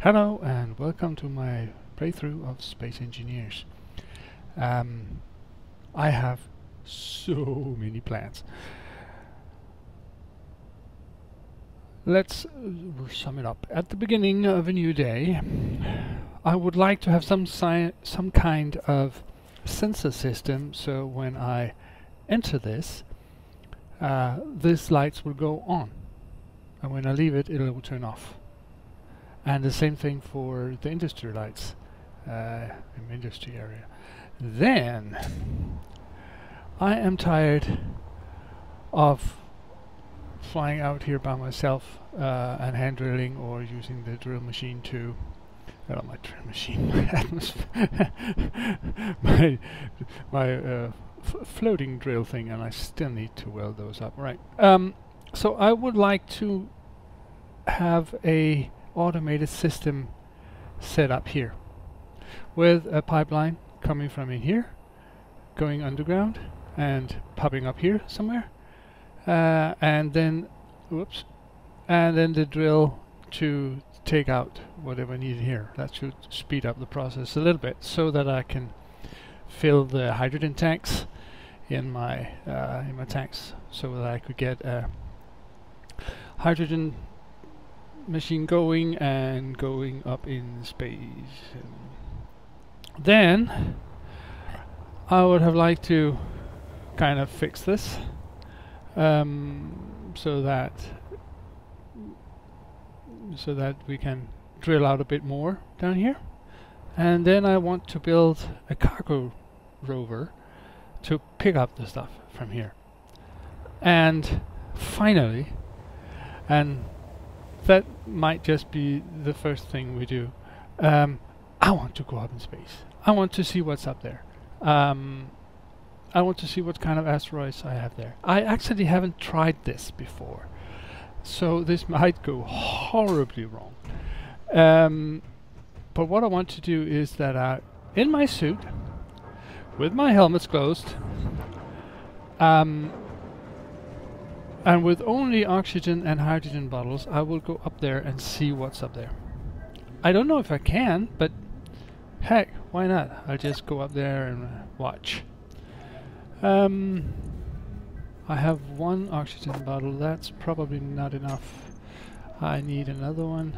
Hello and welcome to my playthrough of Space Engineers. I have so many plans. Let's sum it up. At the beginning of a new day, I would like to have some kind of sensor system, so when I enter this, these lights will go on, and when I leave it, it will turn off. And the same thing for the industry lights in the industry area. Then I am tired of flying out here by myself and hand drilling or using the drill machine to my drill machine, my floating drill thing, and I still need to weld those up. Right. So I would like to have a automated system set up here with a pipeline coming from in here, going underground and popping up here somewhere, and then the drill to take out whatever needed here. That should speed up the process a little bit so that I can fill the hydrogen tanks in my tanks, so that I could get a hydrogen machine going and going up in space. Then I would have liked to kind of fix this so that we can drill out a bit more down here, and then I want to build a cargo rover to pick up the stuff from here. And finally, and that might just be the first thing we do, I want to go up in space. I want to see what's up there. I want to see what kind of asteroids I have there. I actually haven't tried this before, so this might go horribly wrong. But what I want to do is that in my suit, with my helmets closed, and with only oxygen and hydrogen bottles, I will go up there and see what's up there. I don't know if I can, but heck, why not? I'll just go up there and watch. I have one oxygen bottle. That's probably not enough. I need another one.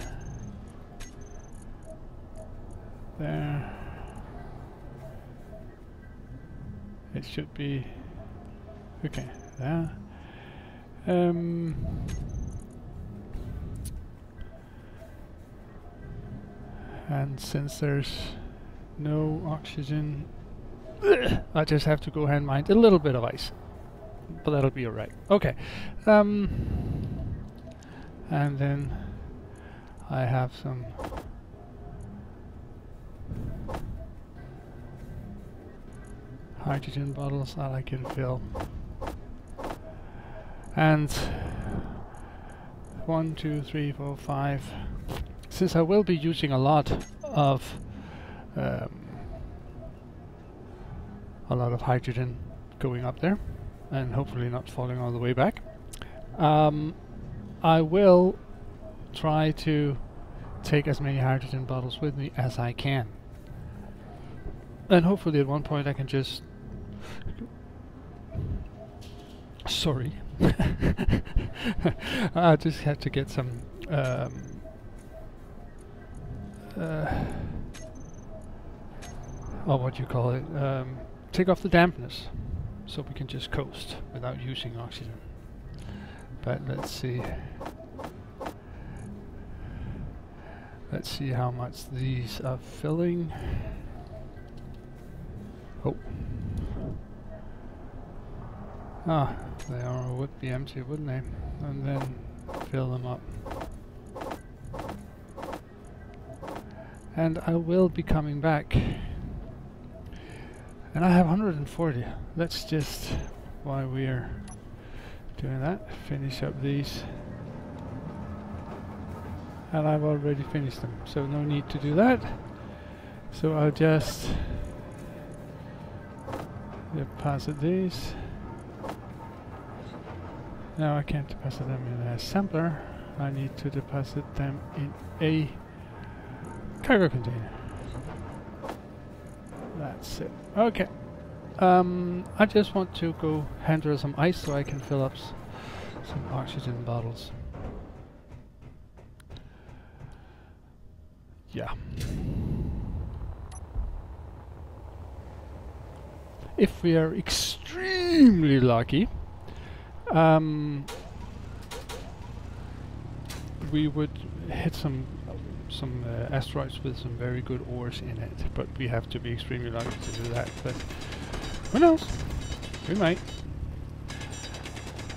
There. It should be okay. There. And since there's no oxygen, I just have to go ahead and mine a little bit of ice, but that'll be alright. Okay. And then I have some hydrogen bottles that I can fill. And 1, 2, 3, 4, 5. Since I will be using a lot of hydrogen going up there, and hopefully not falling all the way back, I will try to take as many hydrogen bottles with me as I can. And hopefully at one point I can just... Sorry. I just have to get some what do you call it? Take off the dampness, so we can just coast without using oxygen. But let's see. Let's see how much these are filling. Oh. Ah, they would be empty, wouldn't they? And then fill them up. And I will be coming back. And I have 140. That's just why we're doing that. Finish up these. And I've already finished them, so no need to do that. So I'll just deposit these. Now I can't deposit them in a sampler. I need to deposit them in a Cargo container. That's it. Okay. I just want to go handle some ice so I can fill up some oxygen bottles. Yeah. If we are extremely lucky, we would hit some asteroids with some very good ores in it, but we have to be extremely lucky to do that. But who knows? We might.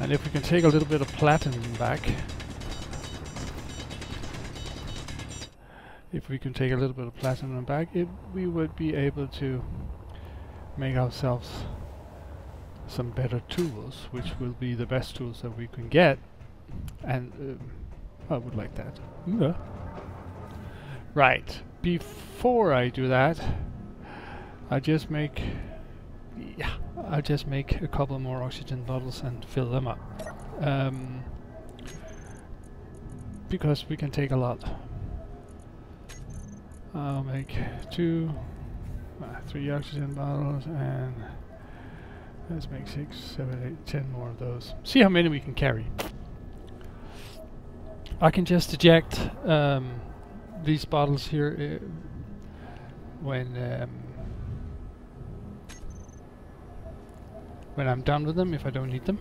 And if we can take a little bit of platinum back, we would be able to make ourselves some better tools, which will be the best tools that we can get. And I would like that. Yeah. Right. Before I do that, I'll just make a couple more oxygen bottles and fill them up. Because we can take a lot. I'll make 3 oxygen bottles, and let's make 6, 7, 8, 10 more of those. See how many we can carry. I can just eject these bottles here when I'm done with them, if I don't need them.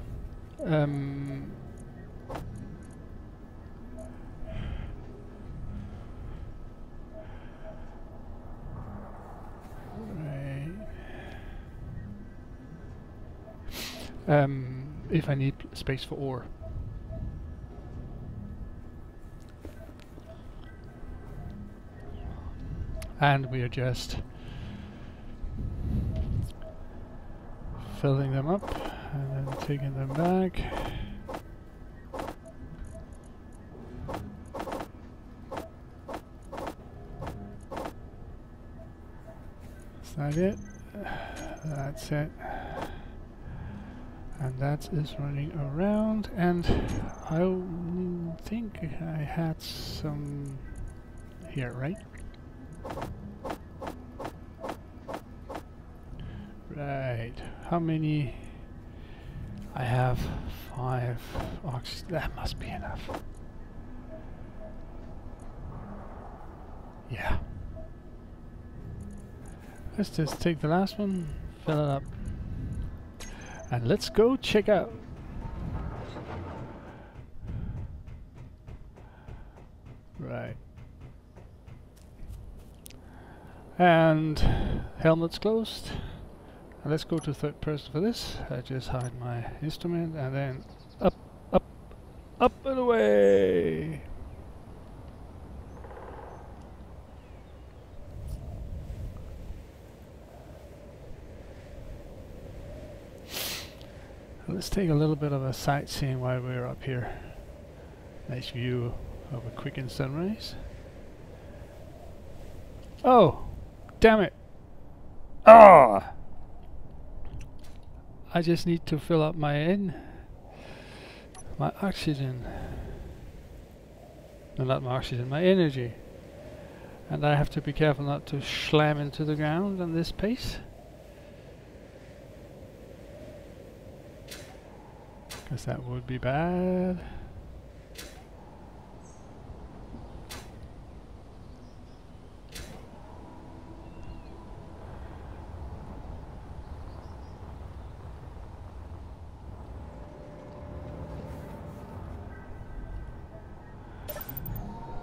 If I need space for ore. And we are just filling them up and then taking them back. Is that it? That's it. And that is running around, and I think I had some here, right? Right. How many? I have 5 oxygen. That must be enough. Yeah. Let's just take the last one, fill it up. And let's go check out. Right. And helmet's closed. And let's go to third person for this. I just hide my instrument and then up, up, up and away. Let's take a little bit of a sightseeing while we're up here. Nice view of a quicken sunrise. Oh, damn it! Ah! I just need to fill up my oxygen. No, not my oxygen, my energy. And I have to be careful not to slam into the ground on this pace. Because that would be bad.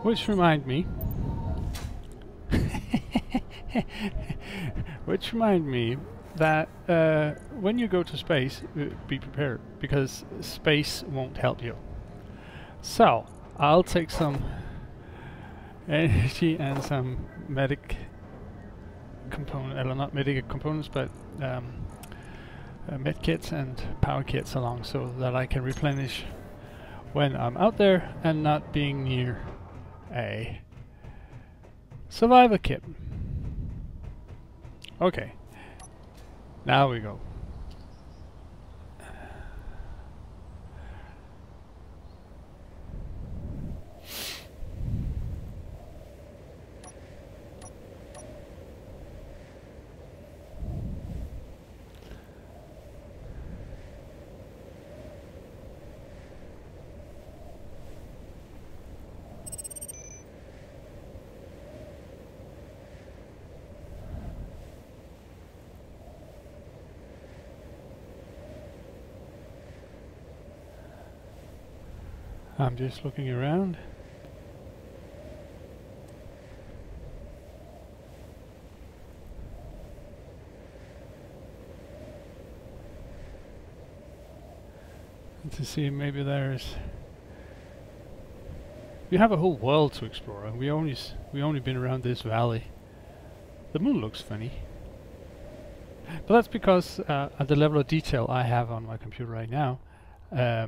Which remind me that when you go to space, be prepared, because space won't help you. So I'll take some energy and some medic component, not medic components, but med kits and power kits along, so that I can replenish when I'm out there and not being near a survivor kit. Okay, now we go. I'm just looking around. To see maybe there's... We have a whole world to explore, and we only been around this valley. The moon looks funny, but that's because at the level of detail I have on my computer right now, the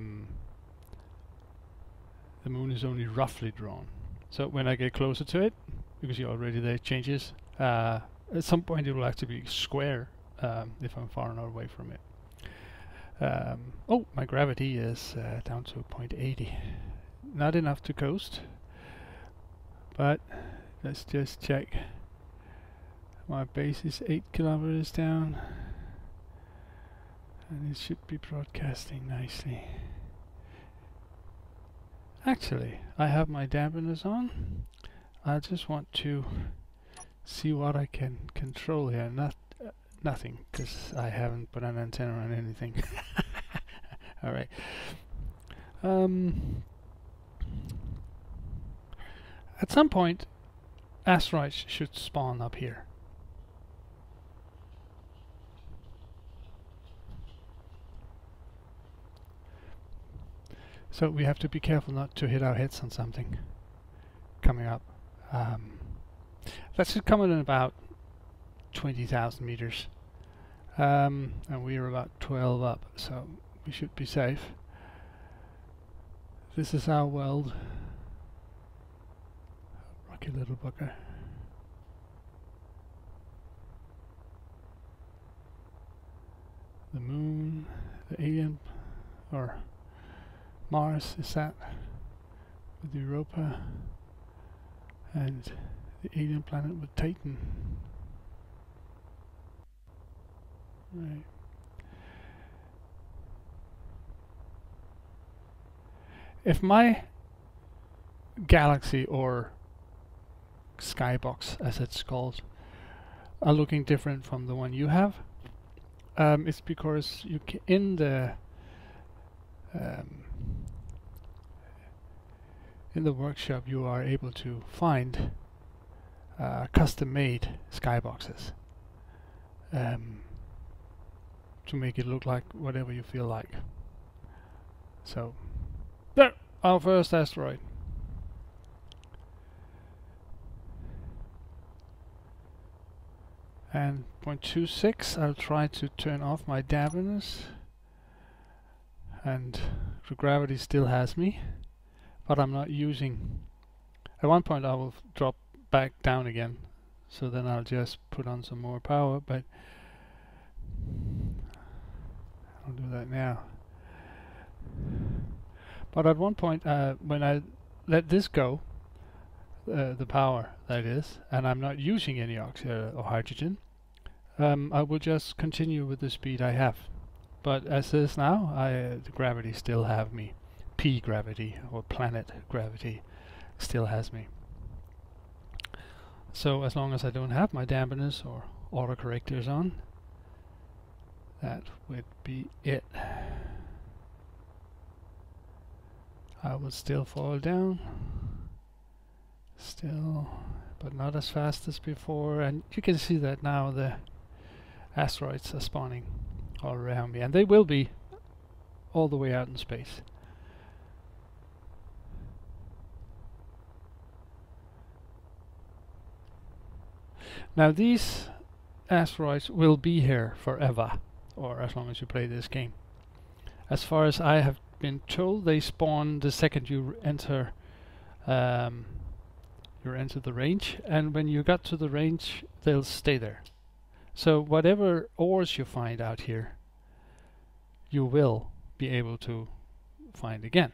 moon is only roughly drawn. So when I get closer to it, because you already there it changes, at some point it will actually be square if I'm far enough away from it. Oh, my gravity is down to 0.80. Not enough to coast, but let's just check. My base is 8 kilometers down, and it should be broadcasting nicely. Actually, I have my dampeners on. I just want to see what I can control here. Nothing, because I haven't put an antenna on anything. Alright. At some point, asteroids should spawn up here. So we have to be careful not to hit our heads on something coming up. That should come in about 20,000 meters. And we're about 12 up, so we should be safe. This is our world. Rocky little bugger. The moon, the alien, or Mars is that, with Europa, and the alien planet with Titan. Right. If my galaxy or skybox, as it's called, are looking different from the one you have, it's because you in the workshop you are able to find custom-made skyboxes to make it look like whatever you feel like. So there, our first asteroid. And 0.26, I'll try to turn off my dampeners, and the gravity still has me, but I'm not using. At one point I will drop back down again, so then I'll just put on some more power, but I'll do that now. But at one point when I let this go, the power that is, and I'm not using any oxygen or hydrogen, I will just continue with the speed I have. But as is now, the gravity still have me. P gravity, or planet gravity, still has me. So as long as I don't have my dampeners or autocorrectors on, that would be it. I will still fall down. Still, but not as fast as before, and you can see that now the asteroids are spawning all around me, and they will be all the way out in space. Now these asteroids will be here forever, or as long as you play this game. As far as I have been told, they spawn the second you enter the range, and when you got to the range they'll stay there. So whatever ores you find out here, you will be able to find again.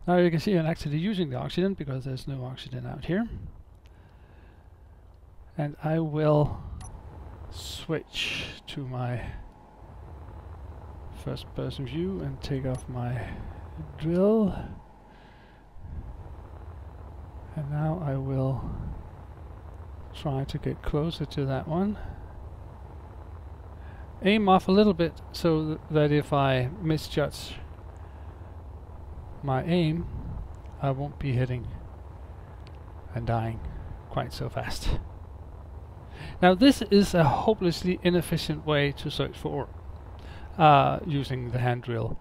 Now you can see I'm actually using the oxygen because there's no oxygen out here. And I will switch to my first person view and take off my drill. And now I will try to get closer to that one. aim off a little bit so that if I misjudge my aim, I won't be hitting and dying quite so fast. Now this is a hopelessly inefficient way to search for ore using the hand drill,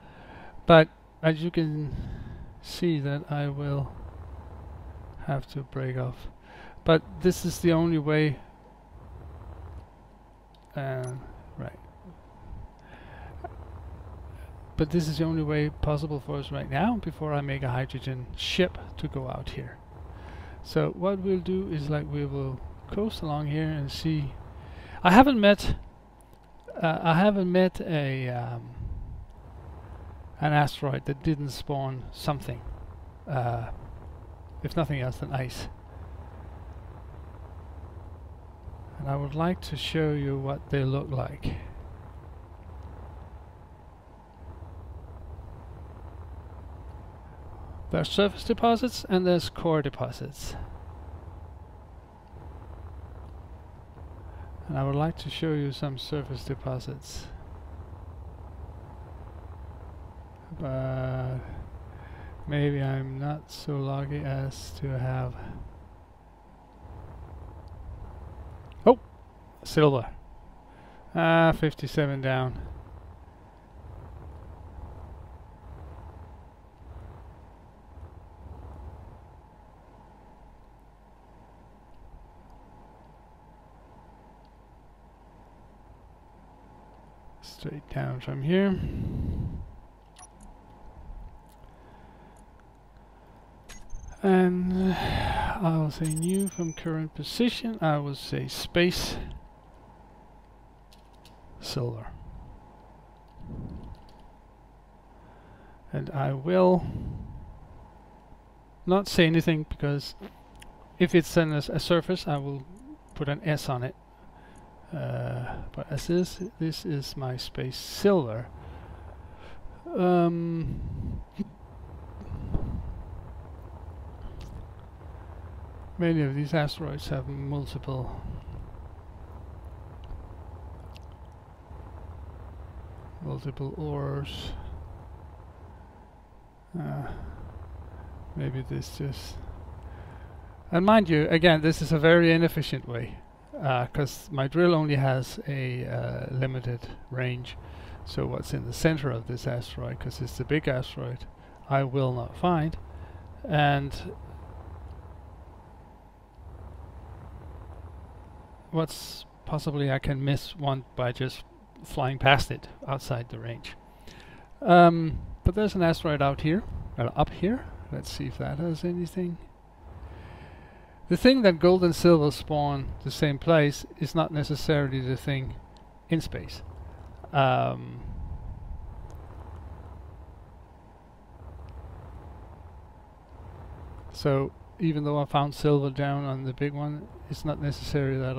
but as you can see that I will have to break off. But this is the only way, right. But this is the only way possible for us right now before I make a hydrogen ship to go out here. So what we'll do is like we will coast along here and see. I haven't met a an asteroid that didn't spawn something, if nothing else than ice. And I would like to show you what they look like. There's surface deposits and there's core deposits. And I would like to show you some surface deposits. But maybe I'm not so lucky as to have... Oh! Silver. 57 down. Straight down from here. And I'll say new from current position. I will say space silver. And I will not say anything because if it's a surface, I will put an S on it. But as this is my space silver. Many of these asteroids have multiple ores. Maybe this just... And mind you, again, this is a very inefficient way. Because my drill only has a limited range, so what's in the center of this asteroid, because it's the big asteroid, I will not find, and what's possibly I can miss one by just flying past it outside the range. But there's an asteroid out here, up here. Let's see if that has anything. The thing that gold and silver spawn the same place is not necessarily the thing in space. So even though I found silver down on the big one, it's not necessary that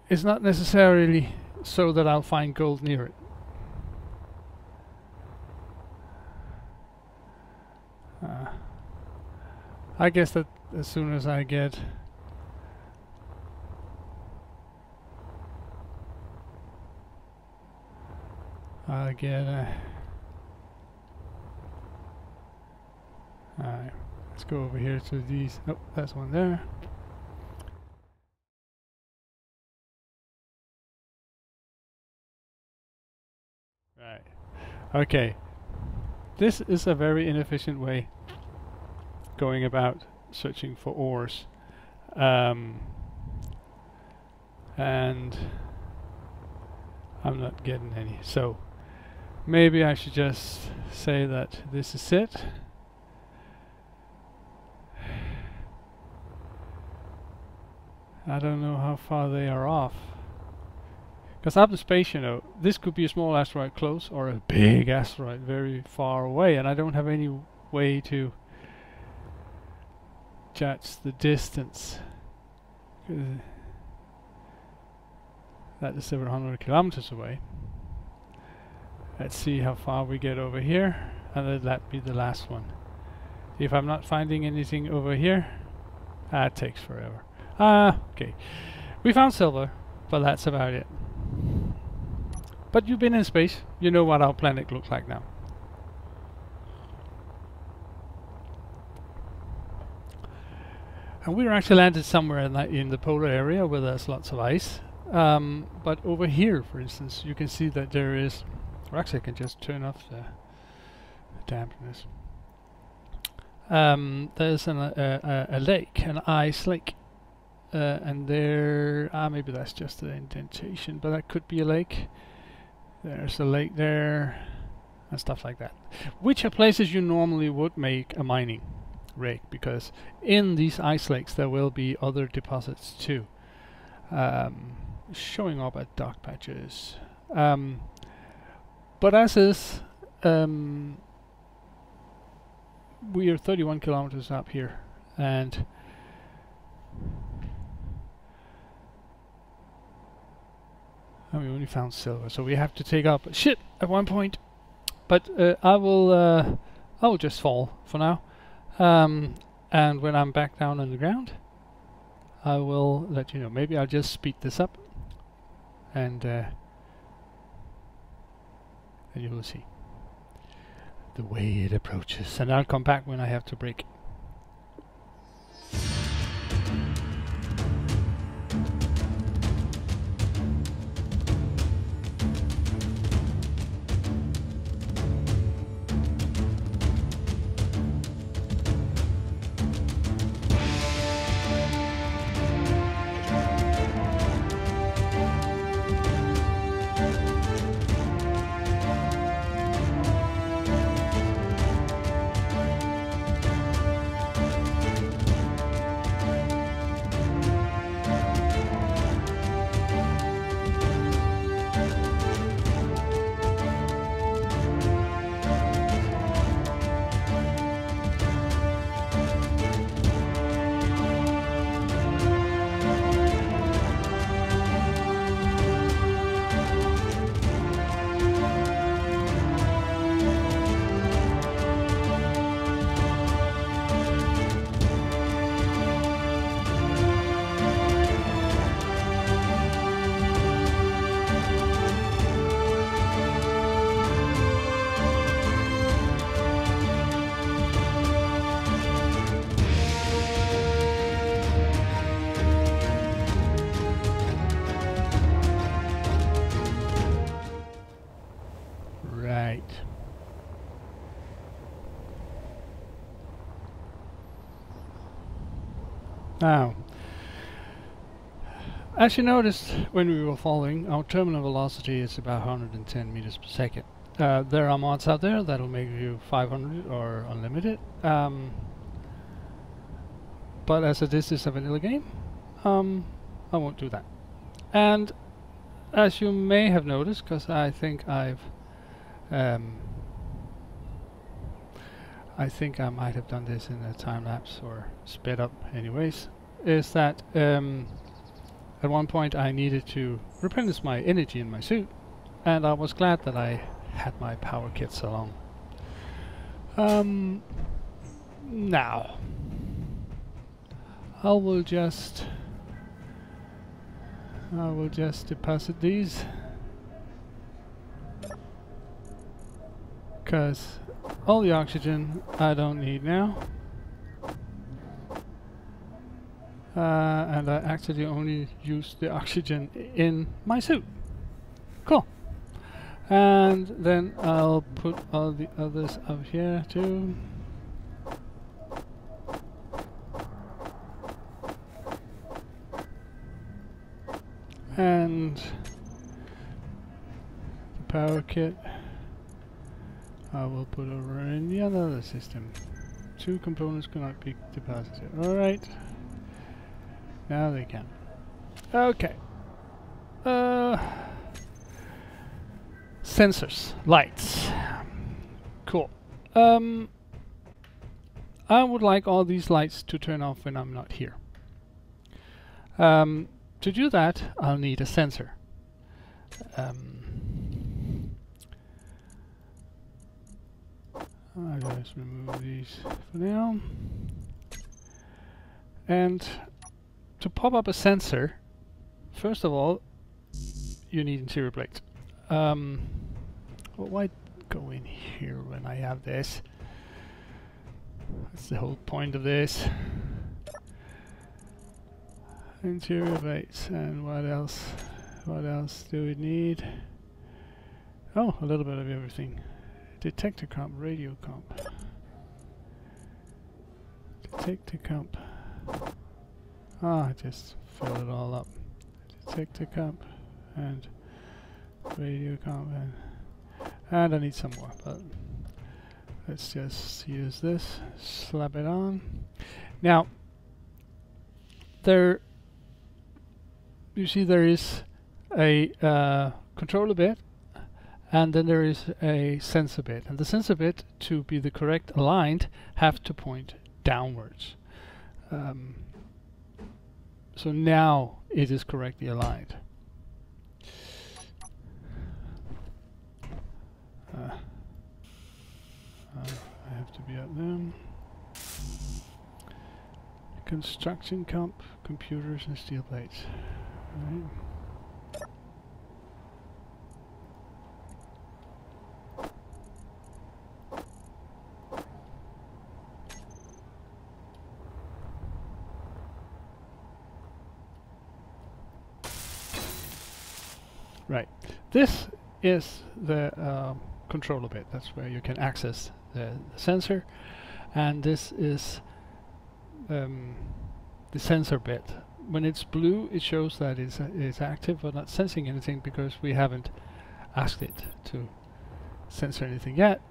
it's not necessarily so that I'll find gold near it. I guess that as soon as I get alright, let's go over here to these. Nope, that's one there. Right. Okay. This is a very inefficient way going about searching for ores, and I'm not getting any, so maybe I should just say that this is it. I don't know how far they are off, because up in space, you know, this could be a small asteroid close or a big asteroid very far away, and I don't have any way to judge the distance. That is several hundred kilometers away. Let's see how far we get over here, and let that be the last one. If I'm not finding anything over here, it takes forever. Okay, we found silver. but that's about it. But you've been in space, you know what our planet looks like now. And we're actually landed somewhere in the polar area where there's lots of ice. But over here, for instance, you can see that there is, or actually I can just turn off the dampness. There's a lake, an ice lake. And there, maybe that's just an indentation, but that could be a lake. There's a lake there, and stuff like that. Which are places you normally would make a mining rig, because in these ice lakes there will be other deposits too, showing up at dark patches. But as is, we are 31 kilometers up here, and we only found silver, so we have to take up shit at one point. But I will just fall for now. And when I'm back down on the ground, I will let you know. Maybe I'll just speed this up, and you will see the way it approaches. And I'll come back when I have to brake. Now, as you noticed when we were falling, our terminal velocity is about 110 meters per second. There are mods out there that'll make you 500 or unlimited. But as this is a vanilla game, I won't do that. And as you may have noticed, because I think I might have done this in a time lapse or sped up anyways, is that at one point I needed to replenish my energy in my suit, and I was glad that I had my power kits along. Now I will just deposit these, because all the oxygen I don't need now, and I actually only use the oxygen in my suit. Cool. And then I'll put all the others up here too. And the power kit I will put over in the other system. 2 components cannot be deposited. Alright. Now they can. Okay. Sensors. Lights. Cool. I would like all these lights to turn off when I'm not here. To do that, I'll need a sensor. I'll just remove these for now. And to pop up a sensor, first of all, you need interior plates. Well, why go in here when I have this? That's the whole point of this. Interior plates, and what else? What else do we need? Oh, a little bit of everything. Detector comp, radio comp. Detector comp. Ah, just fill it all up. Detector comp and radio comp, and I need some more, but let's just use this. Slap it on. Now, there, you see, there is a controller bit, and then there is a sensor bit, and the sensor bit, to be the correct aligned, have to point downwards. So now it is correctly aligned. I have to be at them. Construction comp, computers and steel plates. Right. Right. This is the controller bit. That's where you can access the sensor, and this is the sensor bit. When it's blue, it shows that it's active but not sensing anything, because we haven't asked it to sensor anything yet.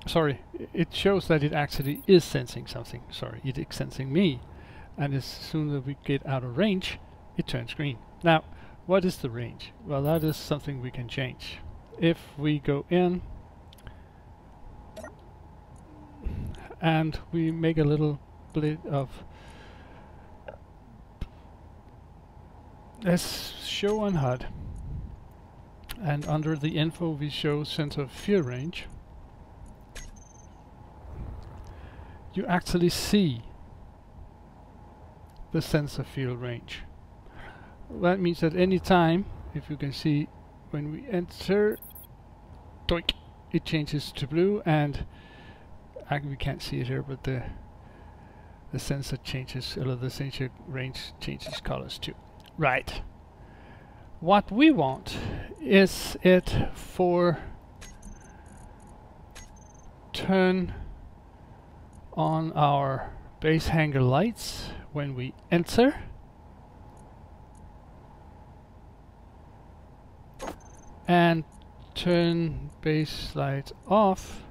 Sorry, it shows that it actually is sensing something. Sorry, it is sensing me, and as soon as we get out of range, it turns green. Now, what is the range? Well, that is something we can change. If we go in and we make a little bit of, let's show on HUD, and under the info we show sensor field range, you actually see the sensor field range. That means that any time, if you can see, when we enter, doink, it changes to blue, and we can't see it here, but the sensor changes, or the sensor range changes colors too. Right. What we want is it for turn on our base hangar lights when we enter, and turn base light off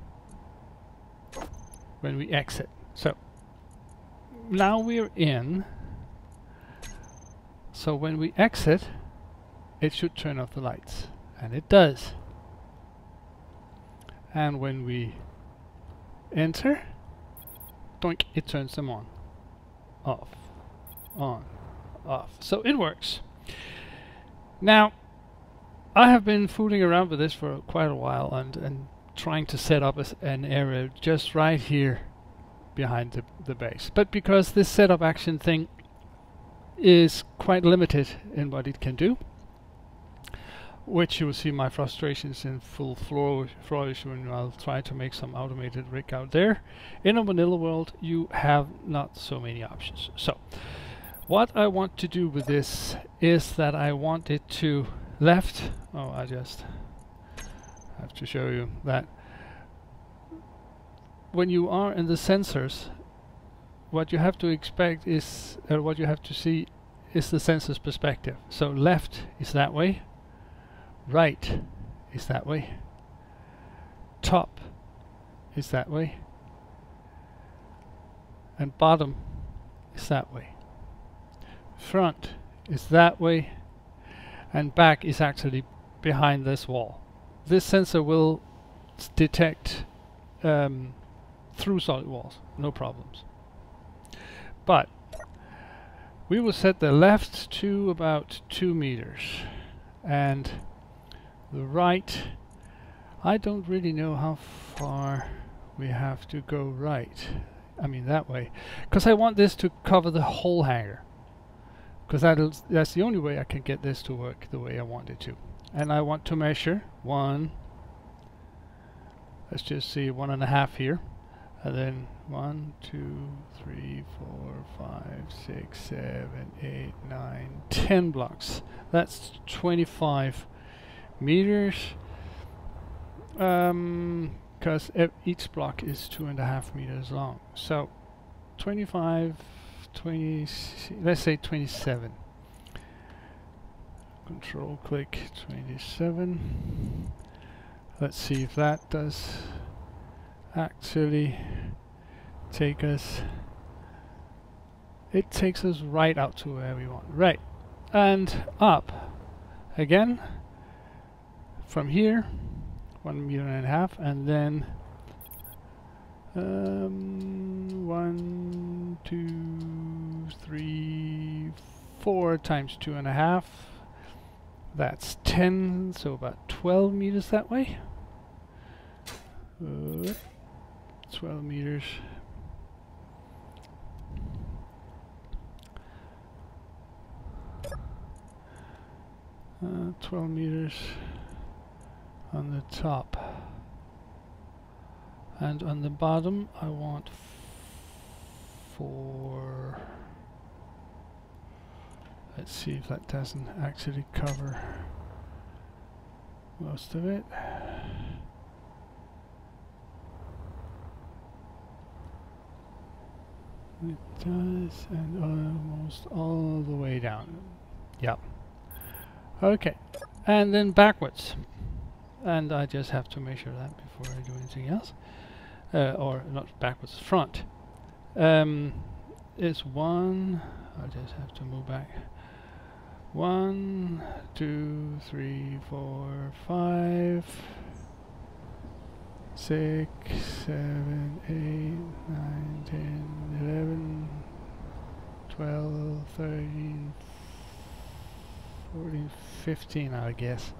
when we exit. So now we're in, so when we exit it should turn off the lights, and it does. And when we enter, doink, it turns them on, off, on, off. So it works. Now, I have been fooling around with this for quite a while, and trying to set up an area just right here behind the base. But because this setup action thing is quite limited in what it can do, which you will see my frustrations in full flourish when I'll try to make some automated rig out there. In a vanilla world, you have not so many options. So what I want to do with this is that I want it to left. Oh, I just have to show you that when you are in the sensors, what you have to expect is, or what you have to see is the sensor's perspective. So left is that way, right is that way, top is that way, and bottom is that way. Front is that way, and back is actually behind this wall. This sensor will detect through solid walls, no problems. But we will set the left to about 2 meters, and the right, I don't really know how far we have to go right. I mean that way, because I want this to cover the whole hangar. because that's the only way I can get this to work the way I want it to. And I want to measure one, let's just see, 1.5 here, and then 1, 2, 3, 4, 5, 6, 7, 8, 9, 10 blocks. That's 25 meters, because each block is 2.5 meters long. So 25, 20, let's say 27. Control click 27. Let's see if that does actually take us. It takes us right out to where we want. Right. And up again from here, 1.5 meters, and then 1, 2, 3, 4 times 2.5. That's 10, so about 12 meters that way. 12 meters. 12 meters on the top, and on the bottom I want 4. Let's see if that doesn't actually cover most of it. It does, and almost all the way down. Yep. Okay, and then backwards. And I just have to measure that before I do anything else. Or not backwards, front. It's 1, I just have to move back. 1, 2, 3, 4, 5, 6, 7, 8, 9, 10, 11, 12, 13, 14, 15, I guess.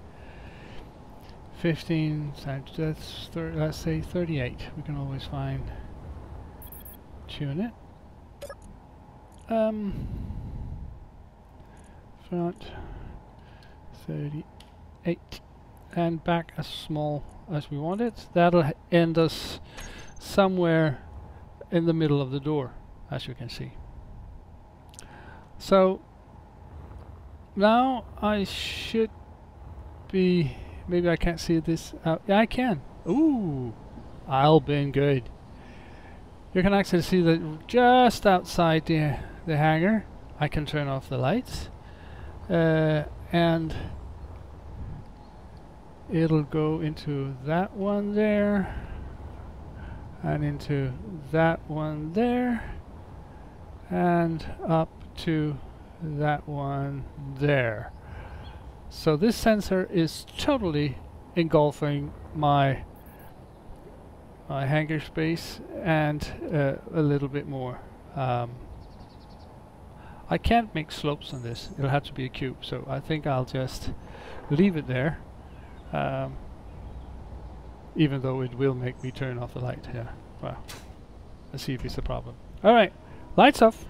15 times, that's let's say 38. We can always tune it. Front 38, and back as small as we want it. That'll end us somewhere in the middle of the door, as you can see. So now I should be, maybe I can't see this out. Yeah, I can. Ooh, I'll been good. You can actually see that just outside the hangar. I can turn off the lights, and it'll go into that one there, and into that one there, and up to that one there. So this sensor is totally engulfing my hangar space and a little bit more. I can't make slopes on this. It'll have to be a cube, so I think I'll just leave it there, even though it will make me turn off the light. Yeah, well, let's see if it's a problem. Alright, lights off,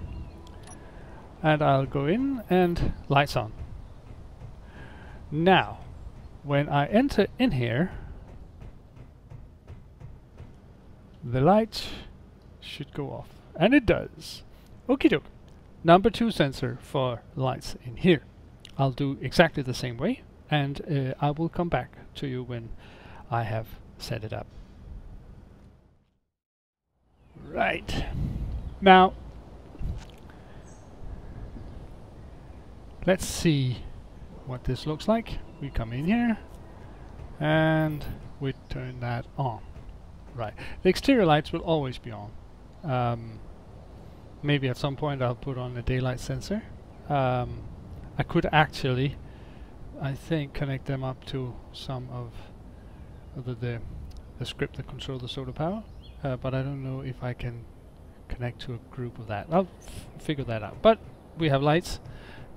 and I'll go in and lights on. Now, when I enter in here, the light should go off, and it does. Okie doke. Number 2 sensor for lights in here. I'll do exactly the same way, and I will come back to you when I have set it up. Right. Now, let's see what this looks like. We come in here, and we turn that on. Right. The exterior lights will always be on. Maybe at some point I'll put on a daylight sensor. I could actually, I think, connect them up to some of the script that control the solar power, but I don't know if I can connect to a group of that. I'll figure that out. But we have lights.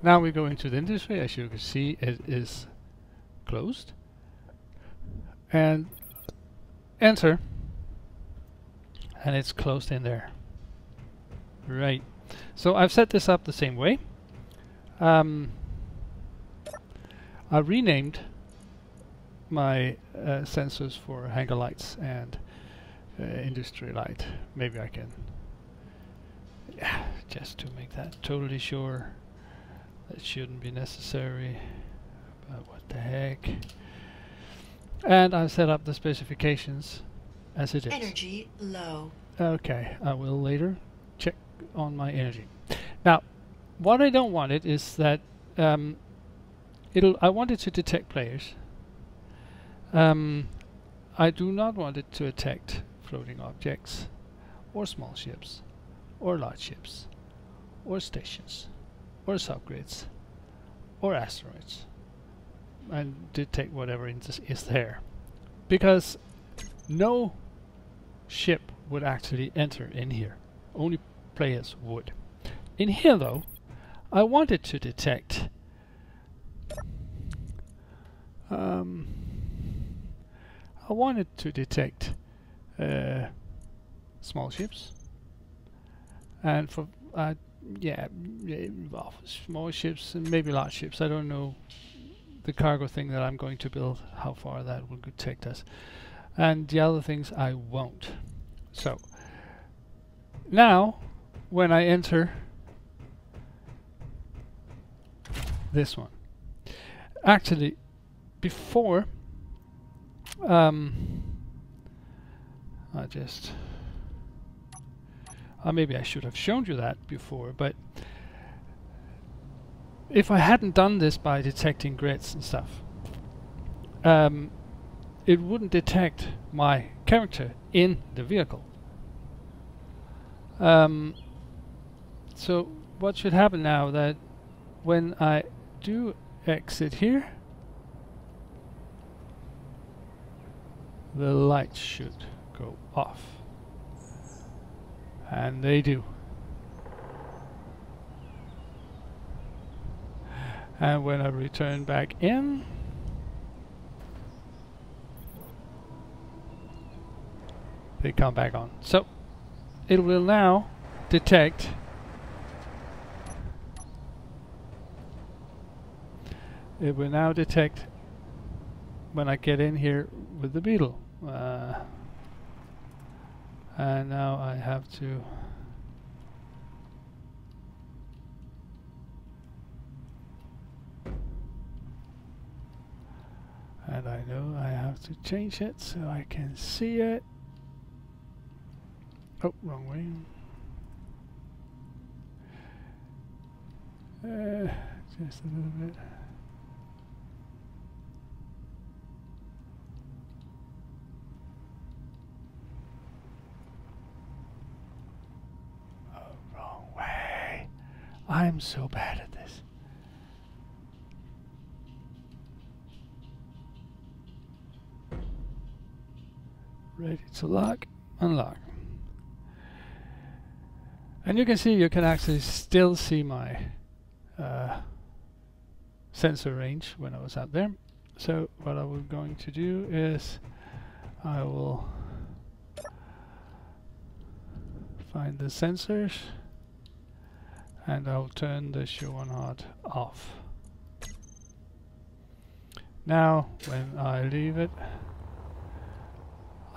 Now we go into the industry. As you can see, it is closed. And enter, and it's closed in there. Right. So I've set this up the same way. I renamed my sensors for hangar lights and industry light. Maybe I can, yeah, just to make that totally sure. That shouldn't be necessary, but what the heck. And I've set up the specifications as it is. Energy low. Okay, I will later check on my energy. Now, what I don't want it is that I want it to detect players. I do not want it to detect floating objects, or small ships, or large ships, or stations, or subgrids, or asteroids, and detect whatever is there. Because no ship would actually enter in here. Only players would. In here though, I wanted to detect small ships, and for well, small ships and maybe large ships. I don't know the cargo thing that I'm going to build, how far that will take us, and the other things I won't. So now when I enter this one, actually before maybe I should have shown you that before, but if I hadn't done this by detecting grids and stuff, it wouldn't detect my character in the vehicle. So what should happen now, that when I do exit here, the lights should go off. And they do. And when I return back in, they come back on. So it will now detect when I get in here with the Beetle. And now I have to and I know I have to change it so I can see it. Oh, wrong way. Just a little bit. I'm so bad at this. Ready to lock, unlock. And you can see, you can actually still see my sensor range when I was out there. So what I was going to do is I will find the sensors, and I'll turn the show on hard off. Now when I leave it,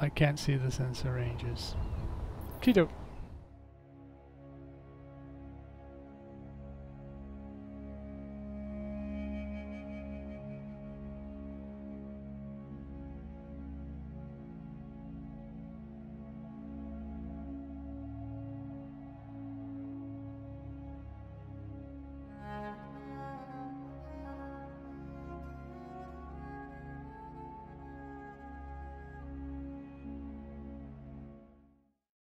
I can't see the sensor ranges. Kiddo.